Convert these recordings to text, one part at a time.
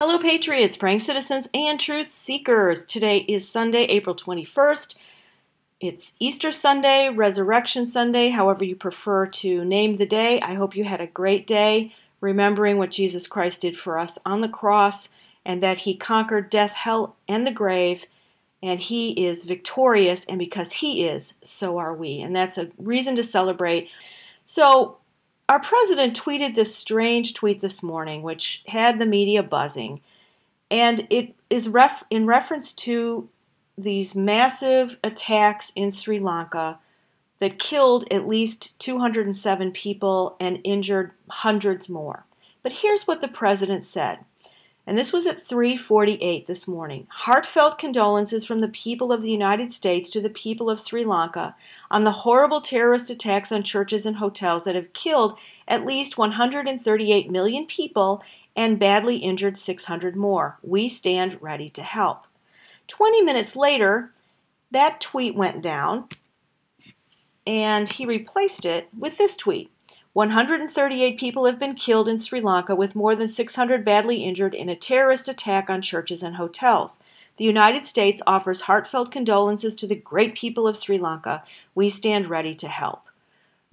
Hello Patriots, praying citizens, and truth seekers. Today is Sunday, April 21st. It's Easter Sunday, Resurrection Sunday, however you prefer to name the day. I hope you had a great day, remembering what Jesus Christ did for us on the cross, and that He conquered death, hell, and the grave, and He is victorious, and because He is, so are we. And that's a reason to celebrate. So, our president tweeted this strange tweet this morning, which had the media buzzing, and it is in reference to these massive attacks in Sri Lanka that killed at least 207 people and injured hundreds more. But here's what the president said, and this was at 3:48 this morning. Heartfelt condolences from the people of the United States to the people of Sri Lanka on the horrible terrorist attacks on churches and hotels that have killed at least 138 million people and badly injured 600 more. We stand ready to help. 20 minutes later, that tweet went down, and he replaced it with this tweet. 138 people have been killed in Sri Lanka, with more than 600 badly injured in a terrorist attack on churches and hotels. The United States offers heartfelt condolences to the great people of Sri Lanka. We stand ready to help.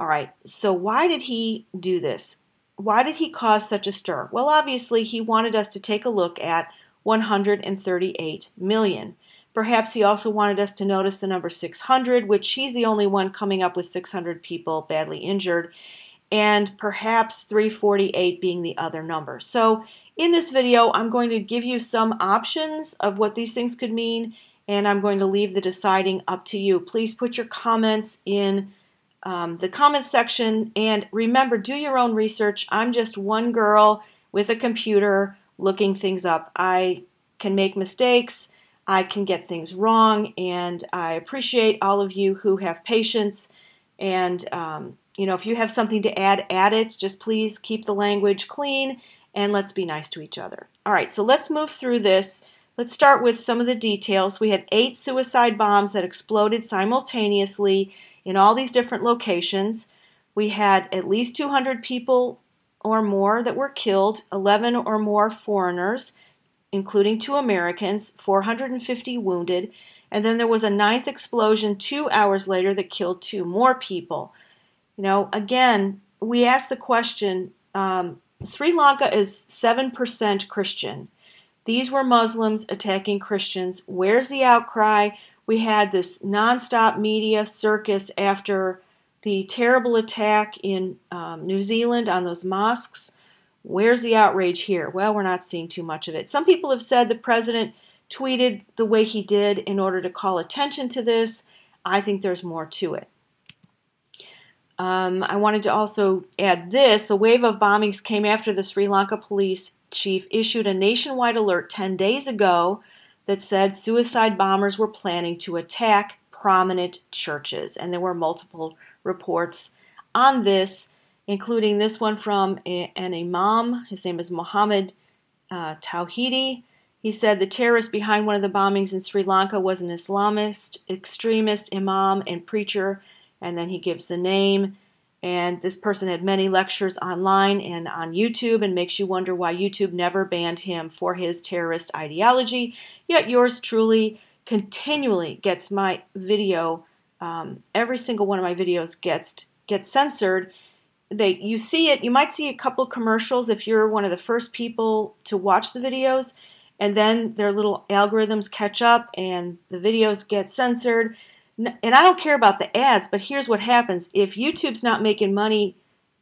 All right, so why did he do this? Why did he cause such a stir? Well, obviously, he wanted us to take a look at 138 million. Perhaps he also wanted us to notice the number 600, which he's the only one coming up with 600 people badly injured, and perhaps 348 being the other number. So in this video, I'm going to give you some options of what these things could mean, and I'm going to leave the deciding up to you. Please put your comments in the comments section, and remember, do your own research. I'm just one girl with a computer looking things up. I can make mistakes, I can get things wrong, and I appreciate all of you who have patience. And if you have something to add, add it. Just please keep the language clean, and let's be nice to each other. All right, so let's move through this. Let's start with some of the details. We had 8 suicide bombs that exploded simultaneously in all these different locations. We had at least 200 people or more that were killed, 11 or more foreigners, including 2 Americans, 450 wounded, and then there was a 9th explosion 2 hours later that killed 2 more people. Again, we asked the question, Sri Lanka is 7% Christian. These were Muslims attacking Christians. Where's the outcry? We had this nonstop media circus after the terrible attack in New Zealand on those mosques. Where's the outrage here? Well, we're not seeing too much of it. Some people have said the president tweeted the way he did in order to call attention to this. I think there's more to it. I wanted to also add this. The wave of bombings came after the Sri Lanka police chief issued a nationwide alert 10 days ago that said suicide bombers were planning to attack prominent churches. And there were multiple reports on this, including this one from an imam. His name is Muhammad Tawhidi. He said the terrorist behind one of the bombings in Sri Lanka was an Islamist extremist imam and preacher, and then he gives the name. And this person had many lectures online and on YouTube, and makes you wonder why YouTube never banned him for his terrorist ideology. Yet yours truly continually gets my video, every single one of my videos gets censored. You see it, you might see a couple commercials if you're one of the first people to watch the videos, and then their little algorithms catch up and the videos get censored. And I don't care about the ads, but here's what happens. If YouTube's not making money,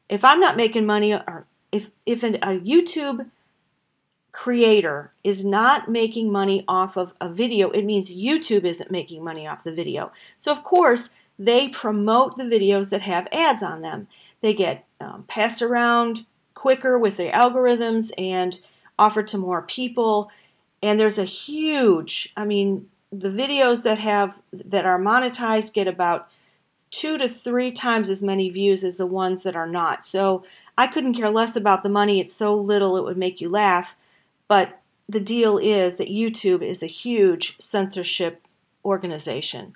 if I'm not making money, or if a YouTube creator is not making money off of a video, it means YouTube isn't making money off the video. So of course, they promote the videos that have ads on them. They get passed around quicker with the algorithms and offered to more people. And there's a huge, the videos that are monetized get about 2 to 3 times as many views as the ones that are not. So I couldn't care less about the money. It's so little it would make you laugh. But the deal is that YouTube is a huge censorship organization.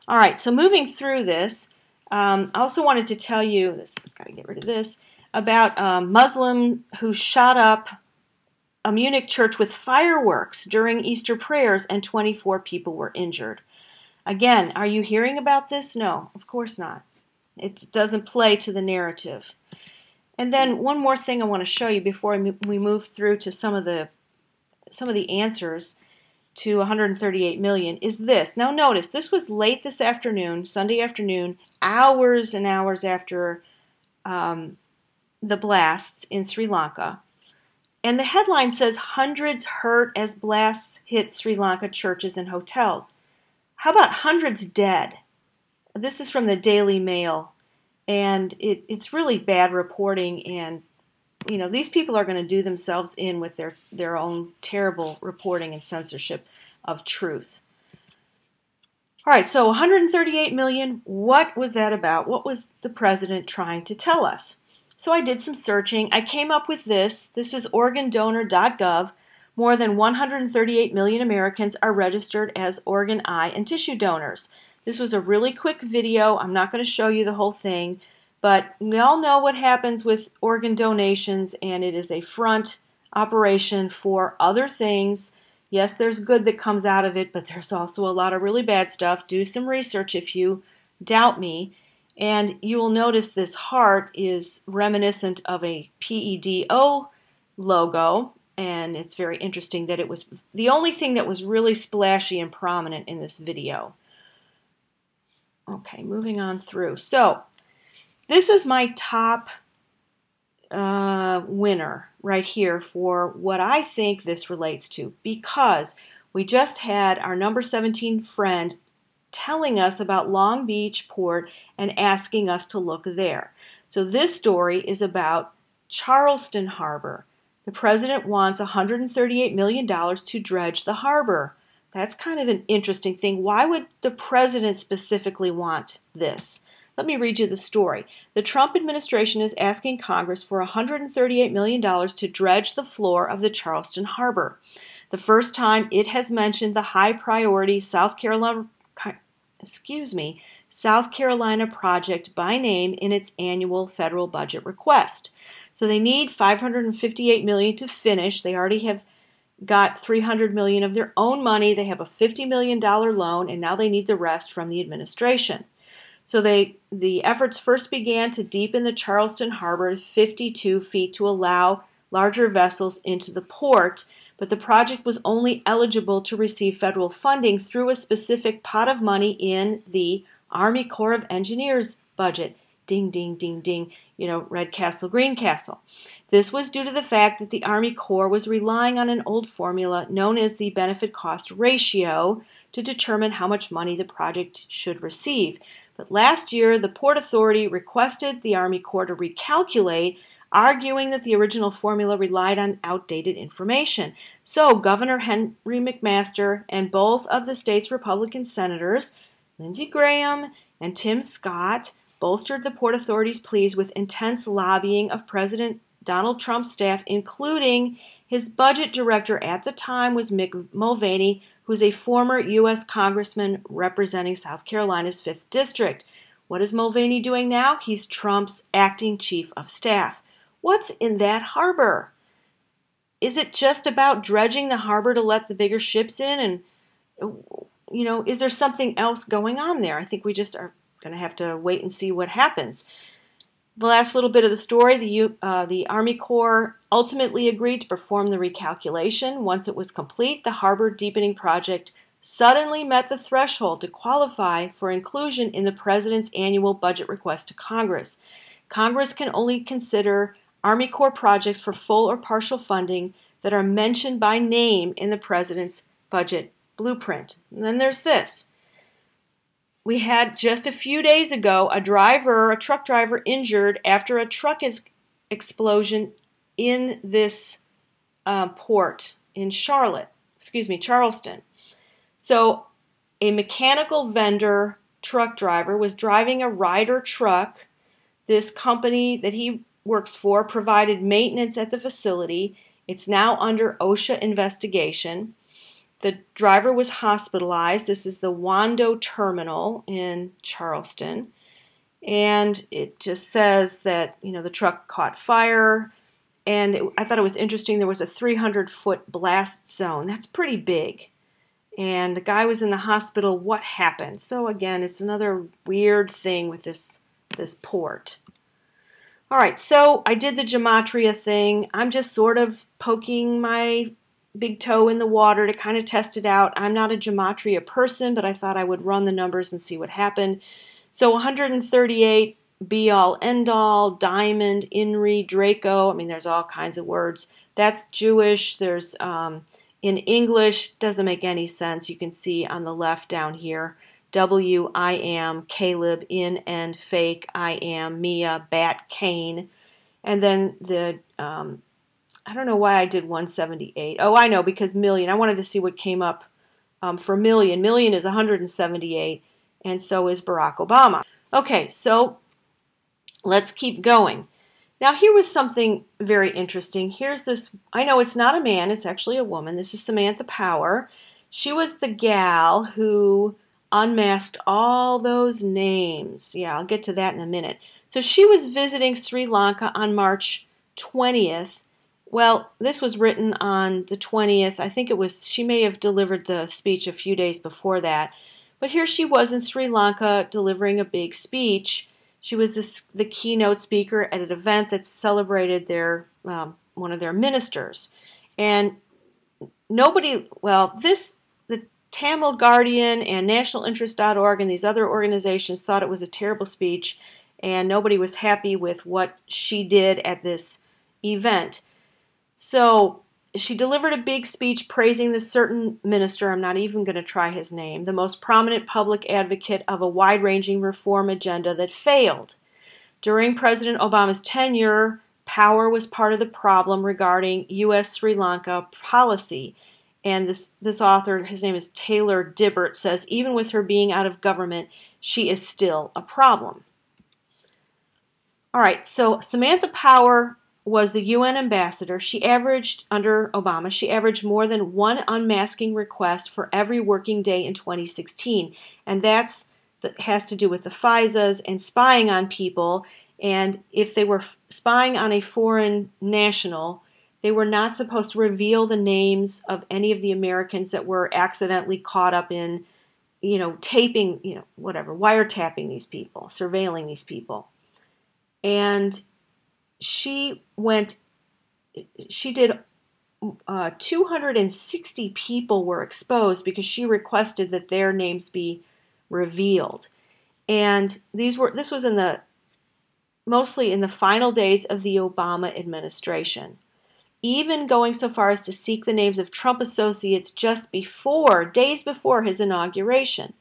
All right, so moving through this, I also wanted to tell you this. I've got to get rid of this, about a Muslim who shot up a Munich church with fireworks during Easter prayers, and 24 people were injured. Again, are you hearing about this? No, of course not. It doesn't play to the narrative. And then one more thing I want to show you before we move through to some of the answers to 138 million is this. Now notice, this was late this afternoon, Sunday afternoon, hours and hours after the blasts in Sri Lanka. And the headline says, hundreds hurt as blasts hit Sri Lanka churches and hotels. How about hundreds dead? This is from the Daily Mail. And it's really bad reporting, and you know, these people are going to do themselves in with their own terrible reporting and censorship of truth. All right, so 138 million, what was that about? What was the president trying to tell us? So I did some searching. I came up with this. This is organdonor.gov. More than 138 million Americans are registered as organ, eye, and tissue donors. This was a really quick video. I'm not going to show you the whole thing, but we all know what happens with organ donations, and it is a front operation for other things. Yes, there's good that comes out of it, but there's also a lot of really bad stuff. Do some research if you doubt me, and you will notice this heart is reminiscent of a PEDO logo, and it's very interesting that it was the only thing that was really splashy and prominent in this video. Okay, moving on through. So, this is my top winner right here for what I think this relates to, because we just had our number 17 friend telling us about Long Beach Port and asking us to look there. So this story is about Charleston Harbor. The president wants $138 million to dredge the harbor. That's kind of an interesting thing. Why would the president specifically want this? Let me read you the story. The Trump administration is asking Congress for $138 million to dredge the floor of the Charleston Harbor. The first time it has mentioned the high-priority South Carolina project by name in its annual federal budget request. So they need $558 million to finish. They already have got $300 million of their own money. They have a $50 million loan, and now they need the rest from the administration. So the efforts first began to deepen the Charleston Harbor 52 feet to allow larger vessels into the port, but the project was only eligible to receive federal funding through a specific pot of money in the Army Corps of Engineers budget. Ding, ding, ding, ding. You know, red castle, green castle. This was due to the fact that the Army Corps was relying on an old formula known as the benefit-cost ratio to determine how much money the project should receive. But last year, the Port Authority requested the Army Corps to recalculate, arguing that the original formula relied on outdated information. So Governor Henry McMaster and both of the state's Republican senators, Lindsey Graham and Tim Scott, bolstered the Port Authority's pleas with intense lobbying of President Donald Trump's staff, including his budget director at the time was Mick Mulvaney, who's a former U.S. congressman representing South Carolina's 5th District. What is Mulvaney doing now? He's Trump's acting chief of staff. What's in that harbor? Is it just about dredging the harbor to let the bigger ships in? And, you know, is there something else going on there? I think we just are going to have to wait and see what happens. The last little bit of the story, the Army Corps ultimately agreed to perform the recalculation. Once it was complete, the harbor deepening project suddenly met the threshold to qualify for inclusion in the president's annual budget request to Congress. Congress can only consider Army Corps projects for full or partial funding that are mentioned by name in the president's budget blueprint. And then there's this. We had just a few days ago a truck driver injured after a truck explosion in this port in Charleston. So a mechanical vendor truck driver was driving a Ryder truck. This company that he works for provided maintenance at the facility. It's now under OSHA investigation. The driver was hospitalized. This is the Wando Terminal in Charleston. And it just says that, you know, the truck caught fire. And I thought it was interesting. There was a 300-foot blast zone. That's pretty big. And the guy was in the hospital. What happened? So again, it's another weird thing with this port. All right, so I did the gematria thing. I'm just sort of poking my big toe in the water to kind of test it out. I'm not a gematria person, but I thought I would run the numbers and see what happened. So 138, be all, end all, diamond, Inri, Draco. I mean, there's all kinds of words. That's Jewish. There's in English, doesn't make any sense. You can see on the left down here, W, I am, Caleb, in, and fake, I am, Mia, bat, Cain. And then the, I don't know why I did 178. Oh, I know, because million. I wanted to see what came up for million. Million is 178, and so is Barack Obama. Okay, so let's keep going. Now, here was something very interesting. Here's this, I know it's not a man, it's actually a woman. This is Samantha Power. She was the gal who unmasked all those names. Yeah, I'll get to that in a minute. So she was visiting Sri Lanka on March 20th. Well, this was written on the 20th. I think it was, she may have delivered the speech a few days before that. But here she was in Sri Lanka delivering a big speech. She was the keynote speaker at an event that celebrated their one of their ministers. And nobody, well, the Tamil Guardian and nationalinterest.org and these other organizations thought it was a terrible speech, and nobody was happy with what she did at this event. So she delivered a big speech praising this certain minister, I'm not even going to try his name, the most prominent public advocate of a wide-ranging reform agenda that failed. During President Obama's tenure, Power was part of the problem regarding U.S. Sri Lanka policy. And this author, his name is Taylor Dibbert, says even with her being out of government, she is still a problem. All right, so Samantha Power was the UN ambassador. She averaged, under Obama, she averaged more than one unmasking request for every working day in 2016. And that has to do with the FISAs and spying on people. And if they were spying on a foreign national, they were not supposed to reveal the names of any of the Americans that were accidentally caught up in, taping, wiretapping these people, surveilling these people. And she did 260 people were exposed because she requested that their names be revealed. And this was mostly in the final days of the Obama administration, even going so far as to seek the names of Trump associates just days before his inauguration.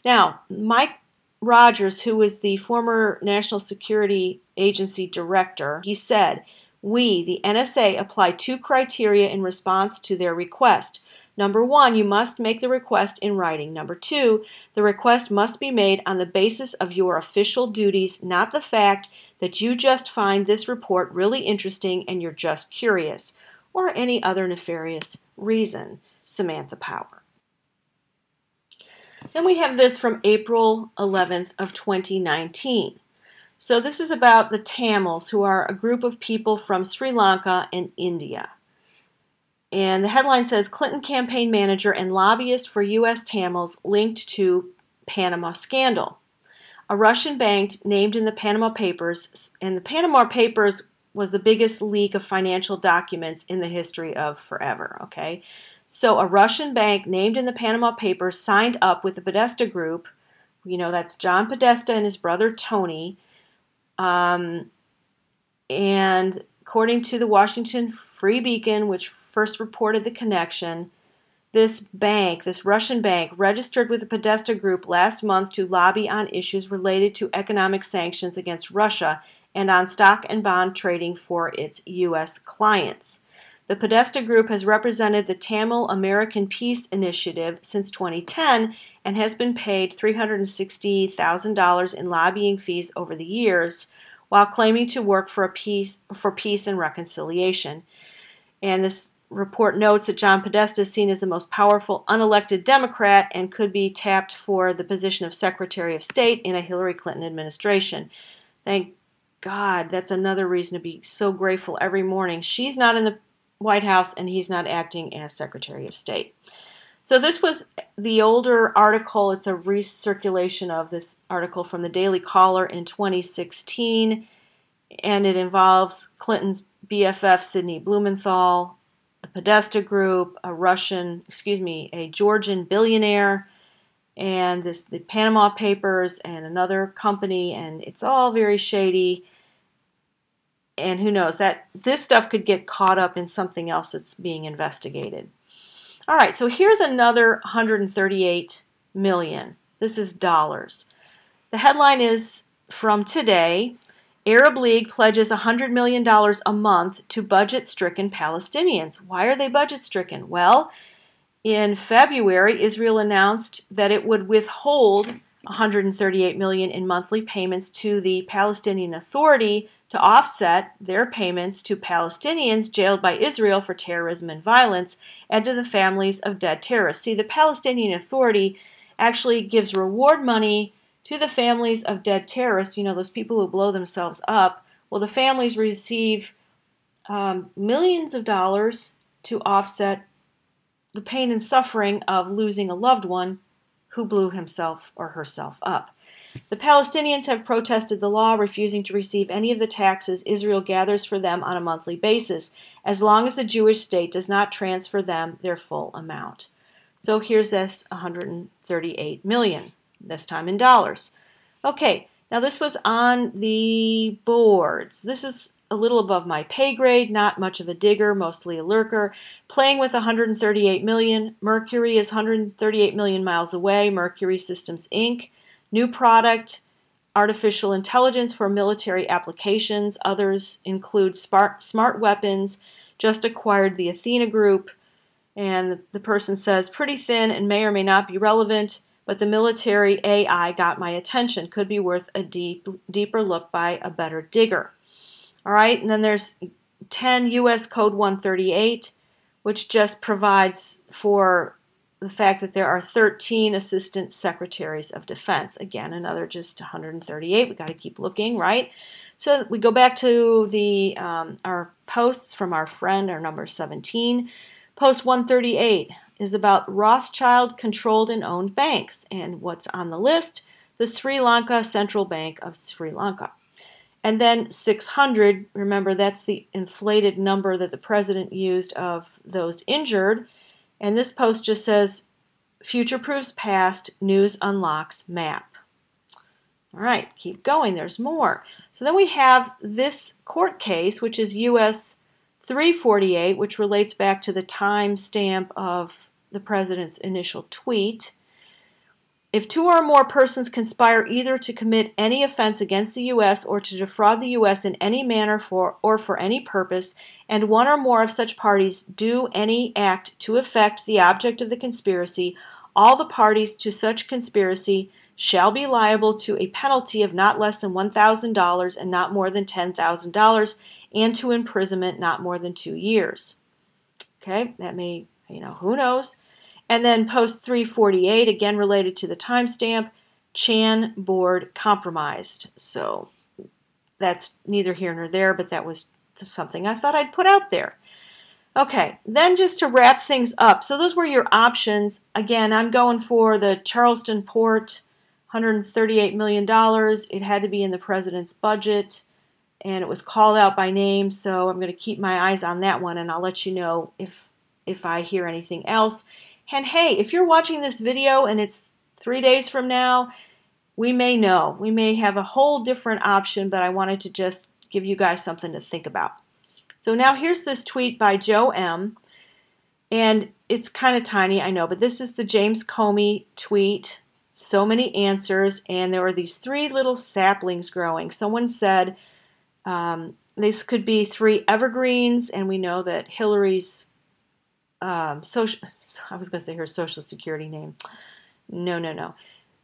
Now, Mike Rogers, who was the former National Security Agency director, he said, "We, the NSA, apply two criteria in response to their request. Number one, you must make the request in writing. Number two, the request must be made on the basis of your official duties, not the fact that you just find this report really interesting and you're just curious, or any other nefarious reason." Samantha Power. Then we have this from April 11th of 2019. So this is about the Tamils, who are a group of people from Sri Lanka and India. And the headline says, Clinton campaign manager and lobbyist for U.S. Tamils linked to Panama scandal. A Russian bank named in the Panama Papers, and the Panama Papers was the biggest leak of financial documents in the history of forever, okay? So a Russian bank named in the Panama Papers signed up with the Podesta group, that's John Podesta and his brother Tony, and according to the Washington Free Beacon, which first reported the connection, this Russian bank, registered with the Podesta Group last month to lobby on issues related to economic sanctions against Russia and on stock and bond trading for its U.S. clients. The Podesta Group has represented the Tamil American Peace Initiative since 2010 and has been paid $360,000 in lobbying fees over the years, while claiming to work for peace and reconciliation. And this report notes that John Podesta is seen as the most powerful unelected Democrat and could be tapped for the position of Secretary of State in a Hillary Clinton administration. Thank God, that's another reason to be so grateful every morning. She's not in the White House and he's not acting as Secretary of State. So this was the older article. It's a recirculation of this article from the Daily Caller in 2016, and it involves Clinton's BFF Sidney Blumenthal, the Podesta Group, a Georgian billionaire, and the Panama Papers and another company, and it's all very shady. And who knows, that this stuff could get caught up in something else that's being investigated. All right, so here's another 138 million. This is dollars. The headline is from today. Arab League pledges $100 million a month to budget-stricken Palestinians. Why are they budget-stricken? Well, in February, Israel announced that it would withhold $138 million in monthly payments to the Palestinian Authority to offset their payments to Palestinians jailed by Israel for terrorism and violence and to the families of dead terrorists. See, the Palestinian Authority actually gives reward money to the families of dead terrorists, those people who blow themselves up. Well, the families receive millions of dollars to offset the pain and suffering of losing a loved one who blew himself or herself up. The Palestinians have protested the law, refusing to receive any of the taxes Israel gathers for them on a monthly basis, as long as the Jewish state does not transfer them their full amount. So here's this 138 million, this time in dollars. Okay, now this was on the boards. This is a little above my pay grade, not much of a digger, mostly a lurker. Playing with 138 million. Mercury is 138 million miles away. Mercury Systems, Inc. New product, artificial intelligence for military applications. Others include smart weapons. Just acquired the Athena Group. And the person says, pretty thin and may or may not be relevant, but the military AI got my attention. Could be worth a deeper look by a better digger. All right, and then there's 10 U.S. Code 138, which just provides for the fact that there are 13 Assistant Secretaries of Defense. Again, another just 138. We've got to keep looking, right? So we go back to the our posts from our friend, our number 17. Post 138 is about Rothschild-controlled and owned banks. And what's on the list? The Sri Lanka Central Bank of Sri Lanka. And then 600, remember that's the inflated number that the president used of those injured. And this post just says, future proofs past, news unlocks map. All right, keep going, there's more. So then we have this court case, which is US 348, which relates back to the timestamp of the president's initial tweet. If two or more persons conspire either to commit any offense against the U.S. or to defraud the U.S. in any manner for any purpose, and one or more of such parties do any act to effect the object of the conspiracy, all the parties to such conspiracy shall be liable to a penalty of not less than $1,000 and not more than $10,000, and to imprisonment not more than 2 years. Okay, that may, who knows? And then post 348, again related to the timestamp, Chan board compromised. So that's neither here nor there, but that was something I thought I'd put out there. Okay, then just to wrap things up. So those were your options. Again, I'm going for the Charleston port, $138 million. It had to be in the president's budget, and it was called out by name, so I'm going to keep my eyes on that one, and I'll let you know if I hear anything else. And hey, if you're watching this video and it's 3 days from now, we may know. We may have a whole different option, but I wanted to just give you guys something to think about. So now here's this tweet by Joe M. And it's kind of tiny, I know, but this is the James Comey tweet. So many answers, and there were these 3 little saplings growing. Someone said this could be 3 evergreens, and we know that Hillary's I was going to say her social security name. No.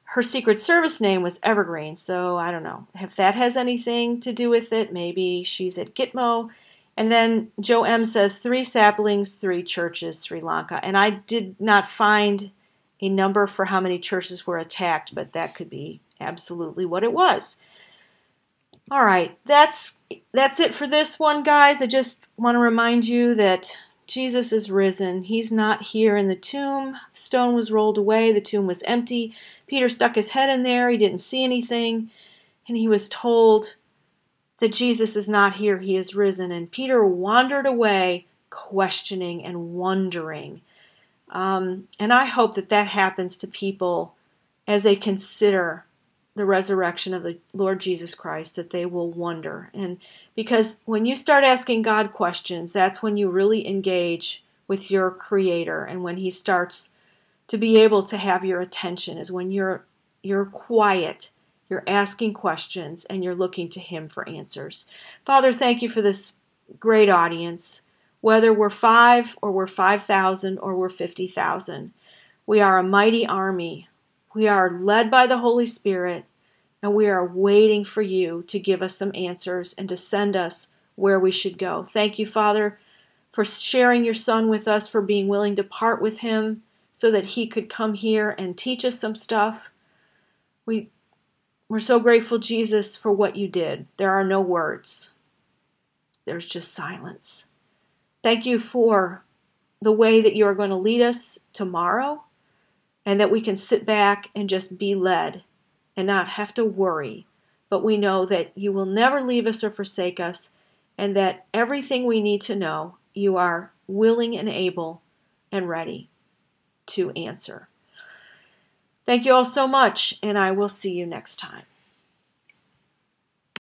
Her Secret Service name was Evergreen, so I don't know. If that has anything to do with it, maybe she's at Gitmo. And then Joe M. says 3 saplings, 3 churches, Sri Lanka. And I did not find a number for how many churches were attacked, but that could be absolutely what it was. All right, that's it for this one, guys. I just want to remind you that Jesus is risen. He's not here in the tomb. The stone was rolled away. The tomb was empty. Peter stuck his head in there. He didn't see anything. And he was told that Jesus is not here. He is risen. And Peter wandered away questioning and wondering. And I hope that that happens to people as they consider the resurrection of the Lord Jesus Christ, that they will wonder. And because when you start asking God questions, that's when you really engage with your Creator, and when He starts to be able to have your attention is when you're quiet, you're asking questions, and you're looking to Him for answers. Father, thank you for this great audience. Whether we're 5 or we're 5,000 or we're 50,000, we are a mighty army. We are led by the Holy Spirit, and we are waiting for you to give us some answers and to send us where we should go. Thank you, Father, for sharing your Son with us, for being willing to part with him so that he could come here and teach us some stuff. We're so grateful, Jesus, for what you did. There are no words. There's just silence. Thank you for the way that you are going to lead us tomorrow, and that we can sit back and just be led and not have to worry. But we know that you will never leave us or forsake us, and that everything we need to know, you are willing and able and ready to answer. Thank you all so much, and I will see you next time.